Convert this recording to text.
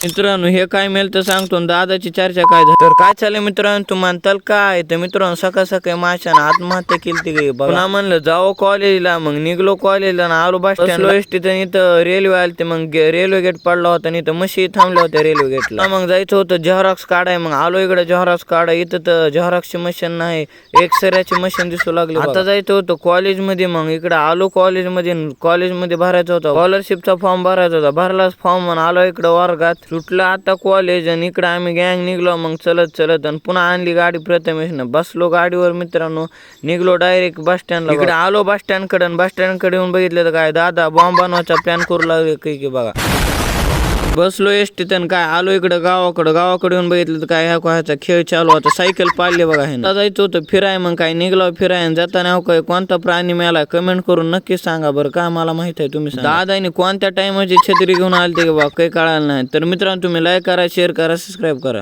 मित्रांनो हे काय मेल तर सांगतो आणि दादाची चर्चा काय झाली तर काय चाललंय मित्रांनो तू म्हणताल काय तर मित्रांनो सकाळ सकाळी माशानं आत्महत्या केली ती पुन्हा म्हणलं जाऊ कॉलेजला मग निघलो कॉलेजला आणि आलो बस स्टँडला एसटी तर इथं रेल्वे आली ते मग रेल्वे गेट पडला होता आणि इथं म्हशी थांबल्या होत्या रेल्वे गेटला मग जायचं होतं झेरॉक्स काढाय मग आलो इकडे झेरॉक्स काढाय इथं तर झेरॉक्सची मशीन नाही एक्सरेची मशीन दिसू लागली आता जायचं होतं कॉलेजमध्ये मग इकडे आलो कॉलेजमध्ये भरायचा होता स्कॉलरशिपचा फॉर्म भरायचा होता भरलाच फॉर्म म्हणून आलो इकडे वर्गात सुटलं आता कॉलेज आणि इकडे आम्ही गँग निघलो मग चलत आणि पुन्हा आणली गाडी प्रथमेशनं बसलो गाडीवर मित्रांनो निघलो डायरेक्ट बस स्टँडला इकडे आलो बस स्टँड कडे येऊन बघितलं तर काय दादा बॉम्ब बनवायचा प्लॅन करू लागले की बघा बसलो एसटीत आणि काय आलो इकडे गावाकडे येऊन बघितलं तर काय ह्याचा खेळ चालू होता सायकल पाडले बघा हे जायचं होतं फिराय मग काय निघलो फिराय जाताना काय कोणता प्राणी मेला कमेंट करून नक्की सांगा बरं का मला माहित आहे तुम्ही दादानी कोणत्या टाइमची छत्री घेऊन आले ते बघा काही कळालं नाही तर मित्रांनो तुम्ही लाईक करा शेअर करा सबस्क्राईब करा.